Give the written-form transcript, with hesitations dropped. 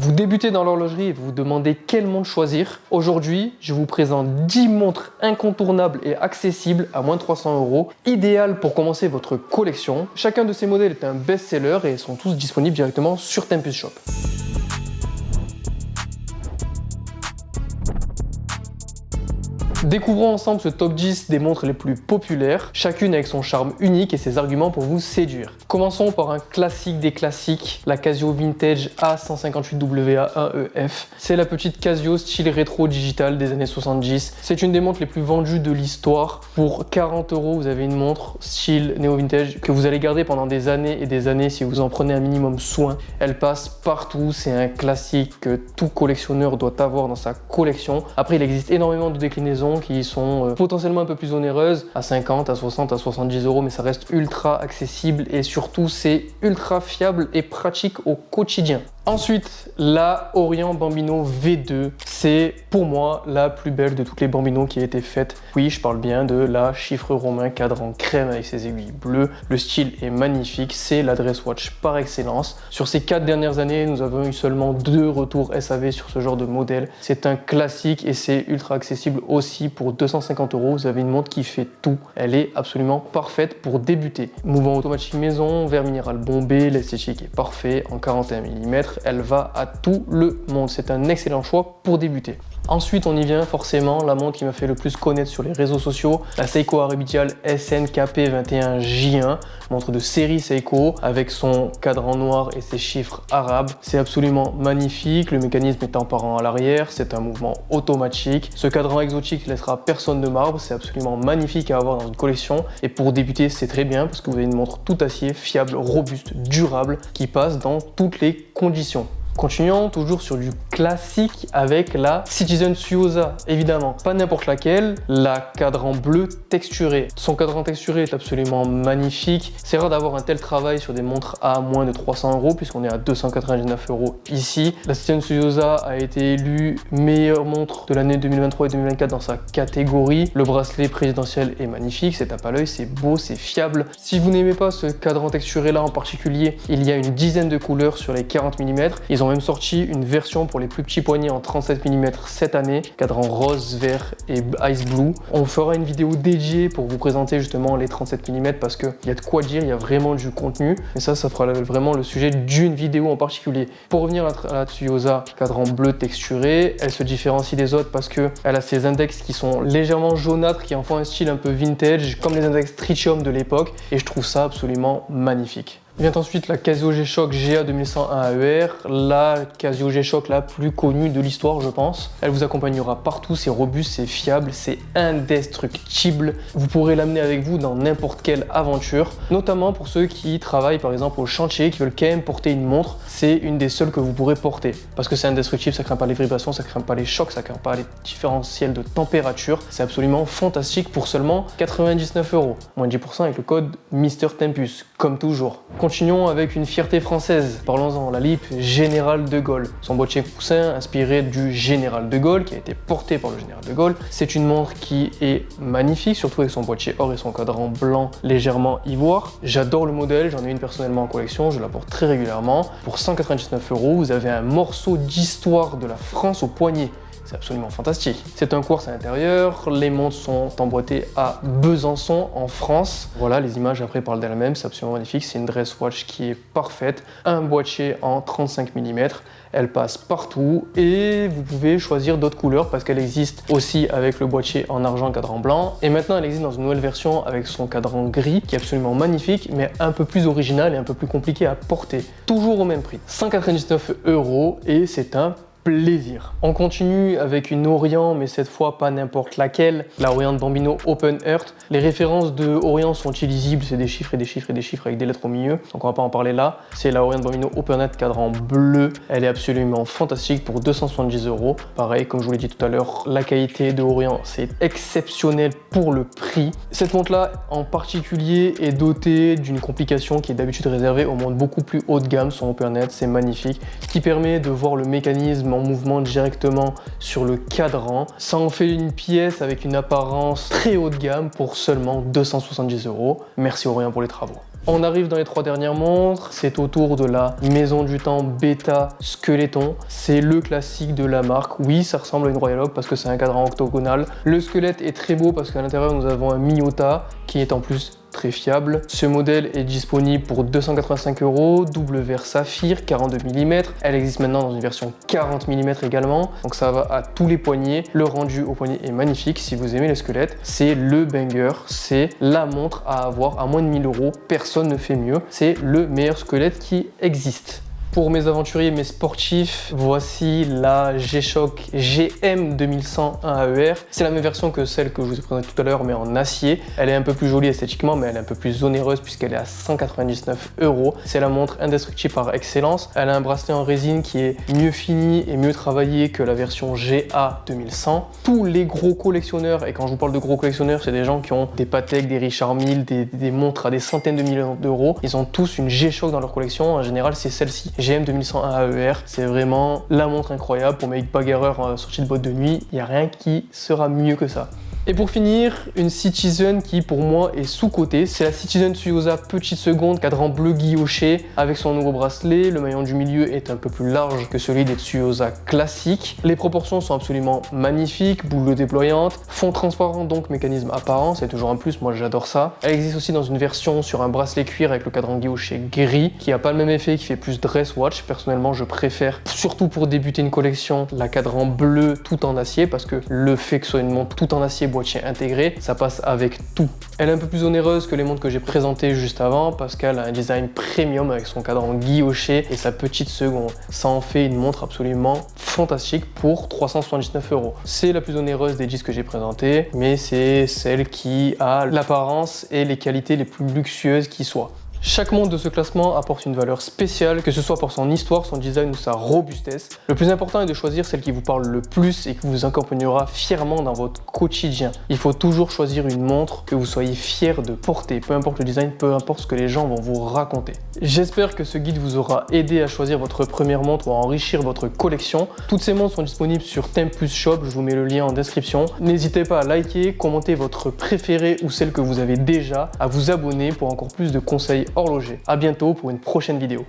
Vous débutez dans l'horlogerie et vous vous demandez quelle montre choisir. Aujourd'hui, je vous présente 10 montres incontournables et accessibles à moins de 300 €, idéales pour commencer votre collection. Chacun de ces modèles est un best-seller et sont tous disponibles directement sur Tempus Shop. Découvrons ensemble ce top 10 des montres les plus populaires, chacune avec son charme unique et ses arguments pour vous séduire. Commençons par un classique des classiques, la Casio Vintage A158WA1EF. C'est la petite Casio style rétro digital des années 70. C'est une des montres les plus vendues de l'histoire. Pour 40 €, vous avez une montre style néo-vintage que vous allez garder pendant des années et des années si vous en prenez un minimum soin. Elle passe partout, c'est un classique que tout collectionneur doit avoir dans sa collection. Après, il existe énormément de déclinaisons qui sont potentiellement un peu plus onéreuses, à 50, à 60, à 70 €, mais ça reste ultra accessible et surtout c'est ultra fiable et pratique au quotidien. Ensuite, la Orient Bambino V2, c'est pour moi la plus belle de toutes les Bambino qui a été faite. Oui, je parle bien de la chiffre romain cadran crème avec ses aiguilles bleues. Le style est magnifique, c'est la dress watch par excellence. Sur ces 4 dernières années, nous avons eu seulement 2 retours SAV sur ce genre de modèle. C'est un classique et c'est ultra accessible aussi. Pour 250 €, vous avez une montre qui fait tout. Elle est absolument parfaite pour débuter. Mouvement automatique maison, verre minéral bombé, l'esthétique est parfait en 41 mm. Elle va à tout le monde. C'est un excellent choix pour débuter. Ensuite, on y vient forcément, la montre qui m'a fait le plus connaître sur les réseaux sociaux, la Seiko Arabitial SNKP21J1, montre de série Seiko avec son cadran noir et ses chiffres arabes. C'est absolument magnifique, le mécanisme est apparent à l'arrière, c'est un mouvement automatique. Ce cadran exotique laissera personne de marbre, c'est absolument magnifique à avoir dans une collection. Et pour débuter, c'est très bien parce que vous avez une montre tout acier, fiable, robuste, durable, qui passe dans toutes les conditions. Continuons toujours sur du classique avec la Citizen Suosa, évidemment, pas n'importe laquelle, la cadran bleu texturé. Son cadran texturé est absolument magnifique. C'est rare d'avoir un tel travail sur des montres à moins de 300 € puisqu'on est à 299 € ici. La Citizen Suosa a été élue meilleure montre de l'année 2023 et 2024 dans sa catégorie. Le bracelet présidentiel est magnifique, c'est tape à l'œil, c'est beau, c'est fiable. Si vous n'aimez pas ce cadran texturé là en particulier, il y a une dizaine de couleurs sur les 40 mm. Ils ont même sorti une version pour les plus petits poignets en 37 mm cette année, cadran rose, vert et ice blue. On fera une vidéo dédiée pour vous présenter justement les 37 mm parce qu'il y a de quoi dire, il y a vraiment du contenu. Et ça fera vraiment le sujet d'une vidéo en particulier. Pour revenir à la Suosa, cadran bleu texturé, elle se différencie des autres parce qu'elle a ses index qui sont légèrement jaunâtres, qui en font un style un peu vintage, comme les index tritium de l'époque. Et je trouve ça absolument magnifique. Vient ensuite la Casio G-Shock GA 2101 AER, la Casio G-Shock la plus connue de l'histoire je pense. Elle vous accompagnera partout, c'est robuste, c'est fiable, c'est indestructible. Vous pourrez l'amener avec vous dans n'importe quelle aventure, notamment pour ceux qui travaillent par exemple au chantier, qui veulent quand même porter une montre. C'est une des seules que vous pourrez porter parce que c'est indestructible, ça craint pas les vibrations, ça craint pas les chocs, ça craint pas les différentiels de température. C'est absolument fantastique pour seulement 99 €, moins 10% avec le code Mister Tempus, comme toujours. Continuons avec une fierté française, parlons-en, la LIP Général de Gaulle. Son boîtier coussin inspiré du Général de Gaulle, qui a été porté par le Général de Gaulle. C'est une montre qui est magnifique, surtout avec son boîtier or et son cadran blanc légèrement ivoire. J'adore le modèle, j'en ai une personnellement en collection, je la porte très régulièrement. Pour 199 €, vous avez un morceau d'histoire de la France au poignet. C'est absolument fantastique. C'est un quartz à l'intérieur, les montres sont emboîtées à Besançon en France. Voilà, les images après parlent d'elles-mêmes, c'est absolument magnifique. C'est une dress watch qui est parfaite, un boîtier en 35 mm, elle passe partout et vous pouvez choisir d'autres couleurs parce qu'elle existe aussi avec le boîtier en argent cadran blanc. Et maintenant elle existe dans une nouvelle version avec son cadran gris qui est absolument magnifique mais un peu plus original et un peu plus compliqué à porter. Toujours au même prix, 199 € et c'est un plaisir. On continue avec une Orient, mais cette fois pas n'importe laquelle, la Orient Bambino Open Earth. Les références de Orient sont illisibles, c'est des chiffres et des chiffres et des chiffres avec des lettres au milieu, donc on va pas en parler là. C'est la Orient Bambino Open Earth cadran bleu, elle est absolument fantastique pour 270 €. Pareil, comme je vous l'ai dit tout à l'heure, la qualité de Orient, c'est exceptionnel pour le prix. Cette montre-là, en particulier, est dotée d'une complication qui est d'habitude réservée aux montres beaucoup plus haut de gamme, son Open Earth, c'est magnifique, ce qui permet de voir le mécanisme en mouvement directement sur le cadran. Ça en fait une pièce avec une apparence très haut de gamme pour seulement 270 €. Merci Orient pour les travaux. On arrive dans les 3 dernières montres, c'est au tour de la Maison du Temps Beta Skeleton. C'est le classique de la marque. Oui, ça ressemble à une Royal Oak parce que c'est un cadran octogonal. Le squelette est très beau parce qu'à l'intérieur nous avons un Miyota qui est en plus très fiable. Ce modèle est disponible pour 285 €, double verre saphir, 42 mm. Elle existe maintenant dans une version 40 mm également, donc ça va à tous les poignets. Le rendu au poignet est magnifique. Si vous aimez les squelettes, c'est le banger, c'est la montre à avoir à moins de 1000 €. Personne ne fait mieux. C'est le meilleur squelette qui existe. Pour mes aventuriers, mes sportifs, voici la G-Shock GM 2100 1AER. C'est la même version que celle que je vous ai présentée tout à l'heure, mais en acier. Elle est un peu plus jolie esthétiquement, mais elle est un peu plus onéreuse puisqu'elle est à 199 €. C'est la montre indestructible par excellence. Elle a un bracelet en résine qui est mieux fini et mieux travaillé que la version GA 2100. Tous les gros collectionneurs, et quand je vous parle de gros collectionneurs, c'est des gens qui ont des Patek, des Richard Mille, des montres à des centaines de millions d'euros. Ils ont tous une G-Shock dans leur collection. En général, c'est celle-ci. GM 2100 AER, c'est vraiment la montre incroyable pour mes bagarreurs sortis de boîte de nuit. Il n'y a rien qui sera mieux que ça. Et pour finir, une Citizen qui pour moi est sous-cotée. C'est la Citizen Tsuyosa petite seconde, cadran bleu guilloché avec son nouveau bracelet. Le maillon du milieu est un peu plus large que celui des Tsuyosa classiques. Les proportions sont absolument magnifiques, boule déployante, fond transparent donc mécanisme apparent, c'est toujours un plus, moi j'adore ça. Elle existe aussi dans une version sur un bracelet cuir avec le cadran guilloché gris qui a pas le même effet, qui fait plus dress watch. Personnellement je préfère, surtout pour débuter une collection, la cadran bleu tout en acier parce que le fait que ce soit une montre tout en acier boîtier intégré, ça passe avec tout. Elle est un peu plus onéreuse que les montres que j'ai présentées juste avant parce qu'elle a un design premium avec son cadran guilloché et sa petite seconde. Ça en fait une montre absolument fantastique pour 379 €. C'est la plus onéreuse des 10 que j'ai présentées, mais c'est celle qui a l'apparence et les qualités les plus luxueuses qui soient. Chaque montre de ce classement apporte une valeur spéciale, que ce soit pour son histoire, son design ou sa robustesse. Le plus important est de choisir celle qui vous parle le plus et qui vous accompagnera fièrement dans votre quotidien. Il faut toujours choisir une montre que vous soyez fier de porter, peu importe le design, peu importe ce que les gens vont vous raconter. J'espère que ce guide vous aura aidé à choisir votre première montre ou à enrichir votre collection. Toutes ces montres sont disponibles sur Tempus Shop, je vous mets le lien en description. N'hésitez pas à liker, commenter votre préférée ou celle que vous avez déjà, à vous abonner pour encore plus de conseils horloger. À bientôt pour une prochaine vidéo.